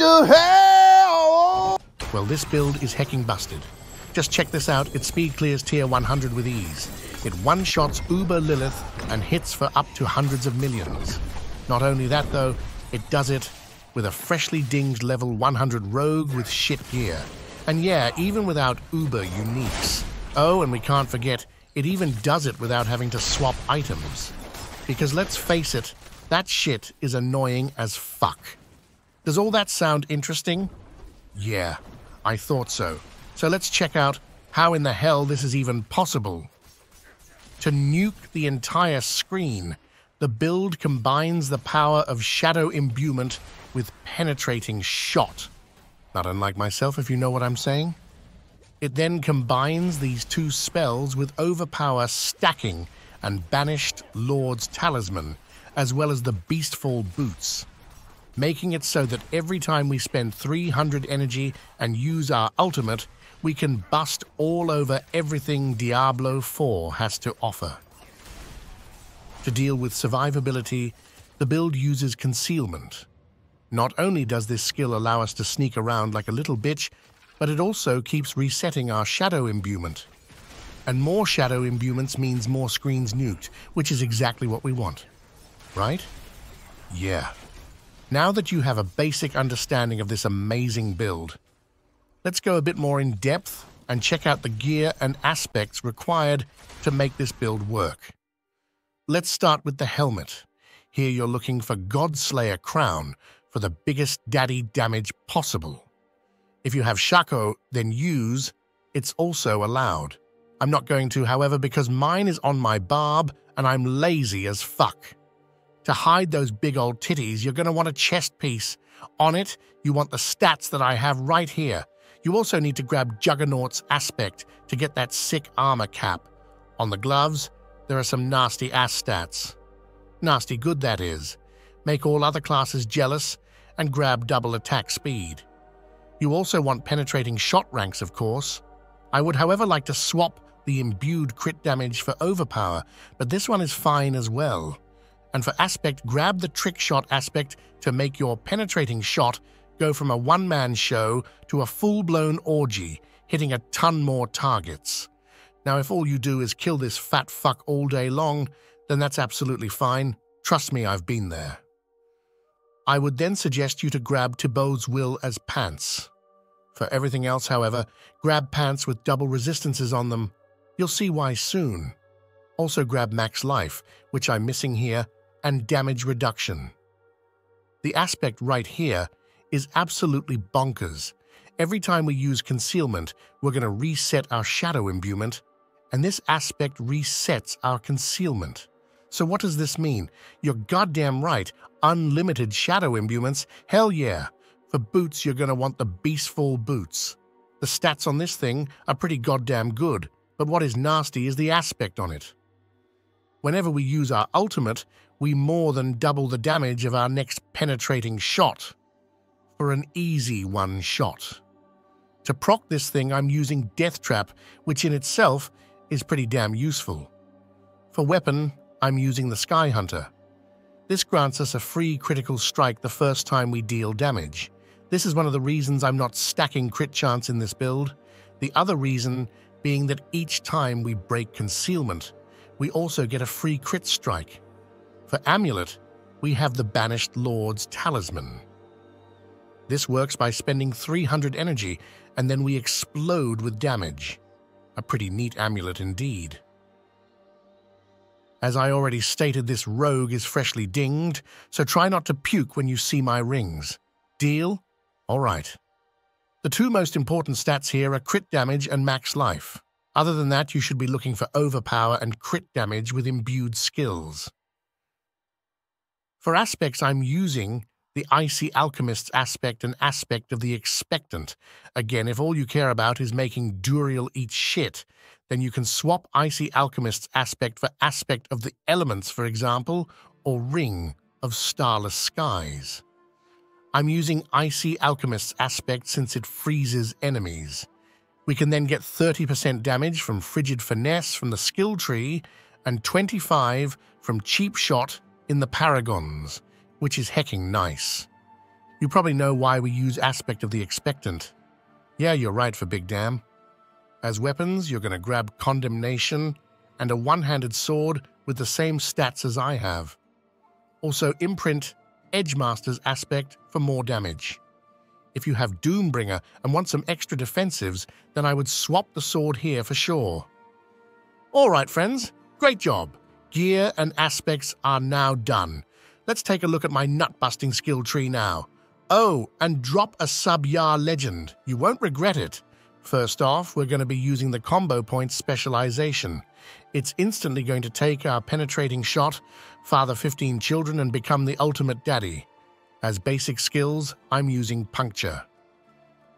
to hell! Well, this build is hecking busted. Just check this out, it speed clears tier 100 with ease. It one-shots Uber Lilith and hits for up to hundreds of millions. Not only that though, it does it with a freshly dinged level 100 rogue with shit gear. And yeah, even without Uber uniques. Oh, and we can't forget, it even does it without having to swap items. Because let's face it, that shit is annoying as fuck. Does all that sound interesting? Yeah, I thought so. So let's check out how in the hell this is even possible. To nuke the entire screen, the build combines the power of shadow imbuement with penetrating shot. Not unlike myself, if you know what I'm saying. It then combines these two spells with overpower stacking and banished Lord's Talisman, as well as the Beastfall boots, making it so that every time we spend 300 energy and use our ultimate, we can bust all over everything Diablo 4 has to offer. To deal with survivability, the build uses concealment. Not only does this skill allow us to sneak around like a little bitch, but it also keeps resetting our shadow imbuement. And more shadow imbuments means more screens nuked, which is exactly what we want. Right? Yeah. Now that you have a basic understanding of this amazing build, let's go a bit more in depth and check out the gear and aspects required to make this build work. Let's start with the helmet. Here you're looking for Godslayer Crown for the biggest daddy damage possible. If you have Shaco, then use, it's also allowed. I'm not going to, however, because mine is on my barb and I'm lazy as fuck. To hide those big old titties, you're going to want a chest piece. On it, you want the stats that I have right here. You also need to grab Juggernaut's aspect to get that sick armor cap. On the gloves, there are some nasty ass stats. Nasty good, that is. Make all other classes jealous and grab double attack speed. You also want penetrating shot ranks, of course. I would, however, like to swap the imbued crit damage for overpower, but this one is fine as well. And for aspect, grab the trick shot aspect to make your penetrating shot go from a one-man show to a full-blown orgy, hitting a ton more targets. Now, if all you do is kill this fat fuck all day long, then that's absolutely fine. Trust me, I've been there. I would then suggest you to grab Thibaut's Will as pants. For everything else, however, grab pants with double resistances on them. You'll see why soon. Also grab Max Life, which I'm missing here, and damage reduction. The aspect right here is absolutely bonkers. Every time we use concealment, we're going to reset our shadow imbuement, and this aspect resets our concealment. So what does this mean? You're goddamn right, unlimited shadow imbuements? Hell yeah. For boots, you're going to want the Beastfall boots. The stats on this thing are pretty goddamn good, but what is nasty is the aspect on it. Whenever we use our ultimate, we more than double the damage of our next penetrating shot for an easy one shot. To proc this thing, I'm using Death Trap, which in itself is pretty damn useful. For weapon, I'm using the Sky Hunter. This grants us a free critical strike the first time we deal damage. This is one of the reasons I'm not stacking crit chance in this build. The other reason being that each time we break concealment, we also get a free crit strike. For Amulet, we have the Banished Lord's Talisman. This works by spending 300 energy, and then we explode with damage. A pretty neat amulet indeed. As I already stated, this rogue is freshly dinged, so try not to puke when you see my rings. Deal? All right. The two most important stats here are crit damage and max life. Other than that, you should be looking for overpower and crit damage with imbued skills. For aspects, I'm using the Icy Alchemist's aspect and aspect of the Expectant. Again, if all you care about is making Duriel eat shit, then you can swap Icy Alchemist's aspect for aspect of the Elements, for example, or Ring of Starless Skies. I'm using Icy Alchemist's aspect since it freezes enemies. We can then get 30% damage from Frigid Finesse from the skill tree and 25 from Cheap Shot in the Paragons, which is hecking nice. You probably know why we use Aspect of the Expectant. Yeah, you're right for Big Damn. As weapons, you're going to grab Condemnation and a one-handed sword with the same stats as I have. Also imprint Edgemaster's Aspect for more damage. If you have Doombringer and want some extra defensives, then I would swap the sword here for sure. All right, friends, great job. Gear and aspects are now done. Let's take a look at my nut-busting skill tree now. Oh, and drop a sub-Yar legend. You won't regret it. First off, we're going to be using the combo point Specialization. It's instantly going to take our penetrating shot, father 15 children, and become the ultimate daddy. As basic skills, I'm using Puncture.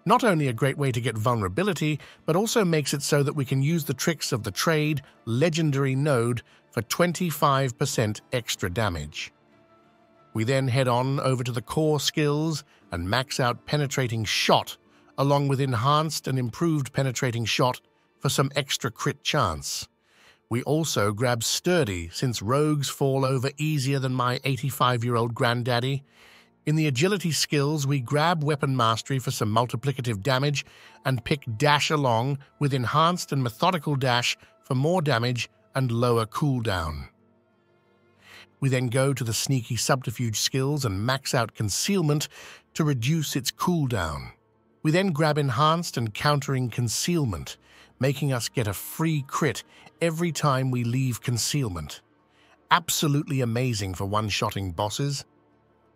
Not only a great way to get vulnerability, but also makes it so that we can use the tricks of the trade legendary node for 25% extra damage. We then head on over to the core skills and max out Penetrating Shot, along with enhanced and improved Penetrating Shot for some extra crit chance. We also grab Sturdy, since rogues fall over easier than my 85-year-old granddaddy. In the agility skills, we grab Weapon Mastery for some multiplicative damage and pick Dash along with enhanced and methodical dash for more damage and lower cooldown. We then go to the sneaky subterfuge skills and max out Concealment to reduce its cooldown. We then grab Enhanced and Countering Concealment, making us get a free crit every time we leave Concealment. Absolutely amazing for one-shotting bosses.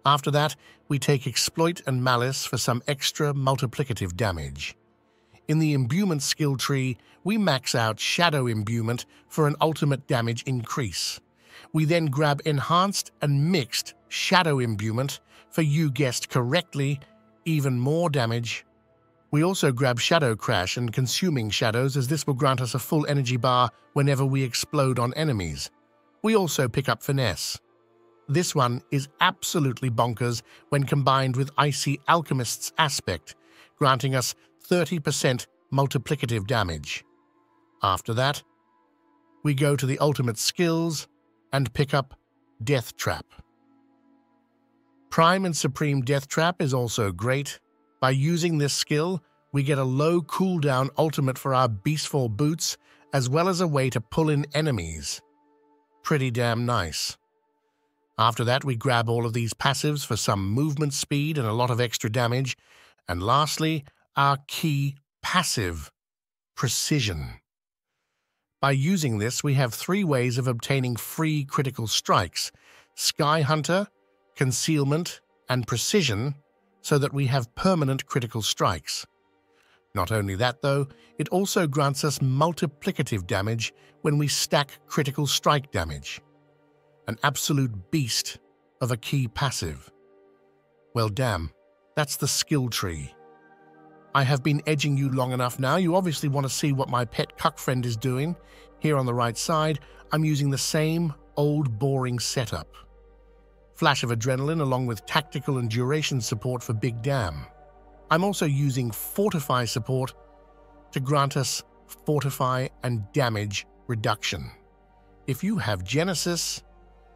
After that, we take Exploit and Malice for some extra multiplicative damage. In the Imbuement skill tree, we max out Shadow Imbuement for an ultimate damage increase. We then grab Enhanced and Mixed Shadow Imbuement for, you guessed correctly, even more damage. We also grab Shadow Crash and Consuming Shadows, as this will grant us a full energy bar whenever we explode on enemies. We also pick up Finesse. This one is absolutely bonkers when combined with Icy Alchemist's Aspect, granting us 30% multiplicative damage. After that, we go to the ultimate skills and pick up Death Trap. Prime and Supreme Death Trap is also great. By using this skill, we get a low cooldown ultimate for our Beastfall boots, as well as a way to pull in enemies. Pretty damn nice. After that, we grab all of these passives for some movement speed and a lot of extra damage. And lastly, our key passive, Precision. By using this, we have 3 ways of obtaining free critical strikes: Sky Hunter, Concealment, and Precision, so that we have permanent critical strikes. Not only that, though, it also grants us multiplicative damage when we stack critical strike damage. An absolute beast of a key passive. Well, damn, that's the skill tree. I have been edging you long enough now. You obviously want to see what my pet cuck friend is doing. Here on the right side, I'm using the same old boring setup. Flash of Adrenaline along with tactical and duration support for Big Damn. I'm also using Fortify support to grant us Fortify and damage reduction. If you have Genesis,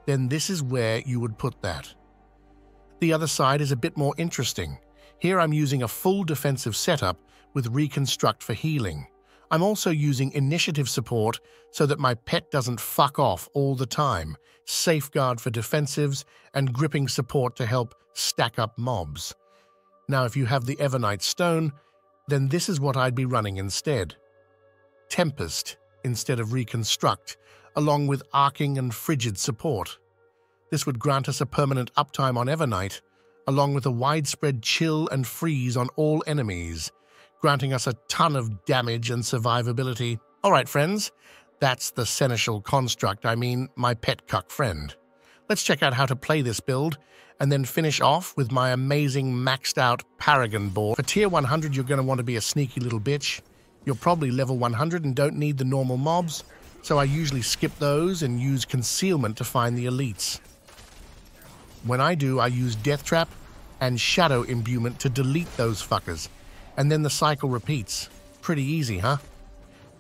then this is where you would put that. The other side is a bit more interesting. Here I'm using a full defensive setup with Reconstruct for healing. I'm also using Initiative support so that my pet doesn't fuck off all the time, Safeguard for defensives, and Gripping support to help stack up mobs. Now, if you have the Evernight Stone, then this is what I'd be running instead. Tempest instead of Reconstruct, along with Arcing and Frigid support. This would grant us a permanent uptime on Evernight, along with a widespread chill and freeze on all enemies, granting us a ton of damage and survivability. All right, friends, that's the Seneschal Construct, my pet cuck friend. Let's check out how to play this build, and then finish off with my amazing maxed out Paragon Board. For tier 100, you're going to want to be a sneaky little bitch. You're probably level 100 and don't need the normal mobs, so I usually skip those and use Concealment to find the elites. When I do, I use Death Trap and Shadow Imbuement to delete those fuckers, and then the cycle repeats. Pretty easy, huh?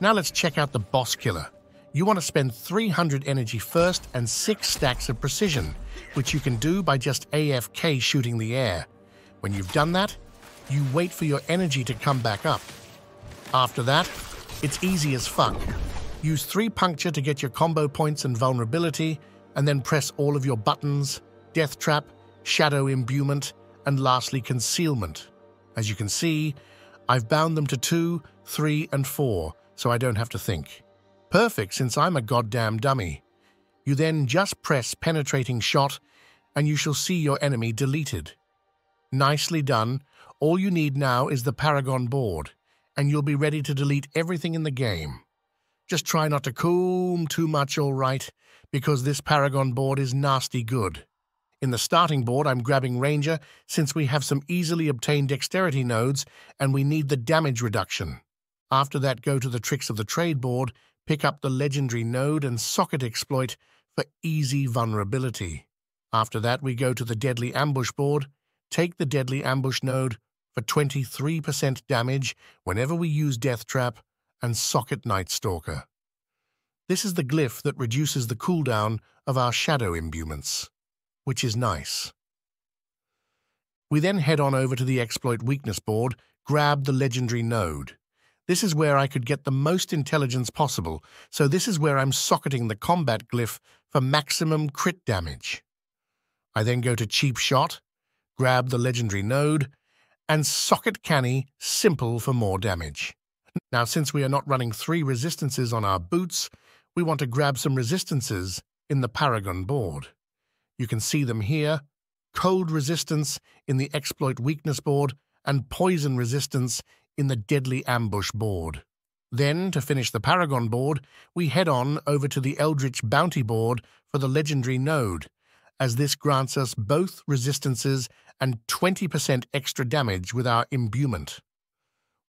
Now let's check out the boss killer. You want to spend 300 energy first and 6 stacks of precision, which you can do by just AFK shooting the air. When you've done that, you wait for your energy to come back up. After that, it's easy as fuck. Use 3 puncture to get your combo points and vulnerability, and then press all of your buttons, Death Trap, Shadow Imbuement, and lastly Concealment. As you can see, I've bound them to 2, 3, and 4, so I don't have to think. Perfect, since I'm a goddamn dummy. You then just press Penetrating Shot, and you shall see your enemy deleted. Nicely done. All you need now is the Paragon Board, and you'll be ready to delete everything in the game. Just try not to coom too much, all right, because this Paragon Board is nasty good. In the starting board, I'm grabbing Ranger since we have some easily obtained dexterity nodes and we need the damage reduction. After that, go to the Tricks of the Trade board, pick up the Legendary node and Socket exploit for easy vulnerability. After that, we go to the Deadly Ambush board, take the Deadly Ambush node for 23% damage whenever we use Death Trap, and Socket Night Stalker. This is the glyph that reduces the cooldown of our shadow imbuements, which is nice. We then head on over to the Exploit Weakness board, grab the Legendary node. This is where I could get the most intelligence possible, so this is where I'm socketing the combat glyph for maximum crit damage. I then go to Cheap Shot, grab the Legendary node, and socket Canny Simple for more damage. Now, since we are not running 3 resistances on our boots, we want to grab some resistances in the Paragon board. You can see them here: Cold Resistance in the Exploit Weakness board and Poison Resistance in the Deadly Ambush board. Then, to finish the Paragon board, we head on over to the Eldritch Bounty board for the Legendary node, as this grants us both resistances and 20% extra damage with our imbuement.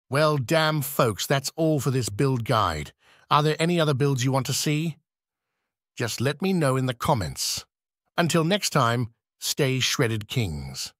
Well, damn folks, that's all for this build guide. Are there any other builds you want to see? Just let me know in the comments. Until next time, stay shredded kings.